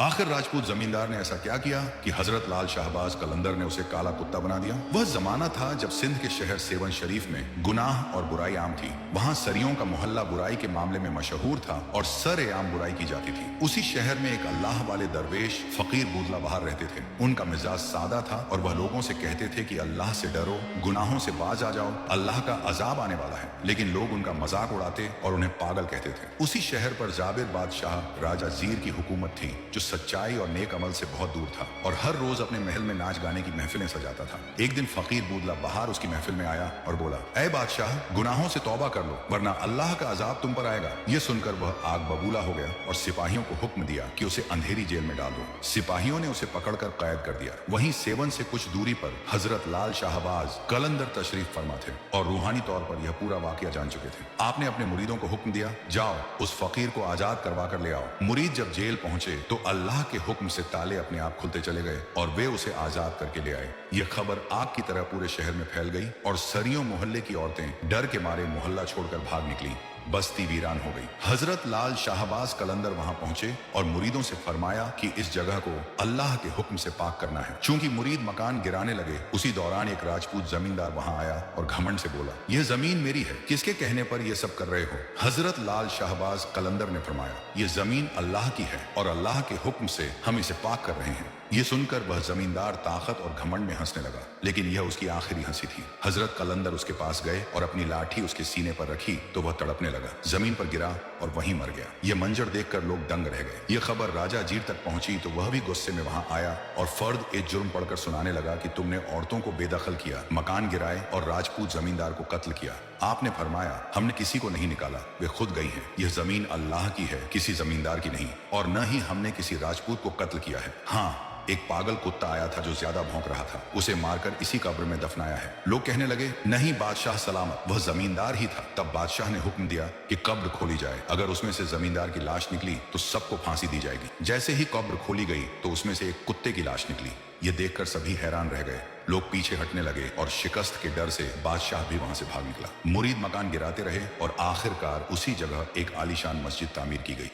आखिर राजपूत जमींदार ने ऐसा क्या किया कि हजरत लाल शाहबाज कलंदर ने उसे काला कुत्ता बना दिया। वह जमाना था जब सिंध के शहर सेवन शरीफ में गुनाह और बुराई आम थी। वहाँ सरियों का मोहल्ला बुराई के मामले में मशहूर था और सरेआम बुराई की जाती थी। उसी शहर में एक अल्लाह वाले दरवेश फकीर बूदला बहार रहते थे। उनका मिजाज सादा था और वह लोगों से कहते थे कि अल्लाह से डरो, गुनाहों से बाज आ जाओ, अल्लाह का अजाब आने वाला है। लेकिन लोग उनका मजाक उड़ाते और उन्हें पागल कहते थे। उसी शहर पर जाबिर बादशाह राजा जीर की हुकूमत थी, जो सच्चाई और नेक अमल से बहुत दूर था और हर रोज अपने महल में नाच गाने की महफिलें सजाता था। एक दिन फकीर बूदला बहार उसकी महफिल में आया और बोला, ऐ बादशाह, गुनाहों से तौबा कर लो वरना अल्लाह का अजाब तुम पर आएगा। यह सुनकर वह आग बबूला हो गया और सिपाहियों को हुक्म दिया कि उसे अंधेरी जेल में डाल दो। सिपाहियों ने उसे पकड़कर कैद कर दिया। वहीं सेवन से कुछ दूरी पर हजरत लाल शाहबाज कलंदर तशरीफ फरमा थे और रूहानी तौर पर यह पूरा वाकया जान चुके थे। आपने अपने मुरीदों को हुक्म दिया, जाओ उस फकीर को आजाद करवा कर ले आओ। मुरीद जब जेल पहुंचे तो अल्लाह के हुक्म से ताले अपने आप खुलते चले गए और वे उसे आजाद करके ले आए। यह खबर आग की तरह पूरे शहर में फैल गई और सरियों मोहल्ले की औरतें डर के मारे मोहल्ला छोड़कर भाग निकली। बस्ती वीरान हो गई। हजरत लाल शाहबाज कलंदर वहां पहुंचे और मुरीदों से फरमाया कि इस जगह को अल्लाह के हुक्म से पाक करना है। चूंकि मुरीद मकान गिराने लगे, उसी दौरान एक राजपूत जमींदार वहां आया और घमंड से बोला, यह जमीन मेरी है, किसके कहने पर यह सब कर रहे हो? हजरत लाल शाहबाज कलंदर ने फरमाया, यह जमीन अल्लाह की है और अल्लाह के हुक्म से हम इसे पाक कर रहे हैं। ये सुनकर वह जमींदार ताकत और घमंड में हंसने लगा, लेकिन यह उसकी आखिरी हंसी थी। हजरत कलंदर उसके पास गए और अपनी लाठी उसके सीने पर रखी तो वह तड़पने लगा, जमीन पर गिरा और वहीं मर गया। यह मंजर देखकर लोग दंग रह गए। यह खबर राजा जीर तक पहुंची तो वह भी गुस्से में वहां आया और फर्द एक जुर्म पढ़कर सुनाने लगा कि तुमने औरतों को बेदखल किया, मकान गिराए और राजपूत जमींदार को कत्ल किया। आपने फरमाया, हमने किसी को नहीं निकाला, वे खुद गई हैं। यह जमीन अल्लाह की है, किसी जमींदार की नहीं, और न ही हमने किसी राजपूत को कत्ल किया है। हाँ, एक पागल कुत्ता आया था जो ज्यादा भौंक रहा था, उसे मारकर इसी कब्र में दफनाया है। लोग कहने लगे, नहीं बादशाह सलामत, वह जमींदार ही था। तब बादशाह ने हुक्म दिया कि कब्र खोली जाए। अगर उसमें से जमींदार की लाश निकली तो सबको फांसी दी जाएगी। जैसे ही कब्र खोली गई तो उसमें से एक कुत्ते की लाश निकली। ये देखकर सभी हैरान रह गए। लोग पीछे हटने लगे और शिकस्त के डर से बादशाह भी वहां से भाग निकला। मुरीद मकान गिराते रहे और आखिरकार उसी जगह एक आलीशान मस्जिद तामीर की गई।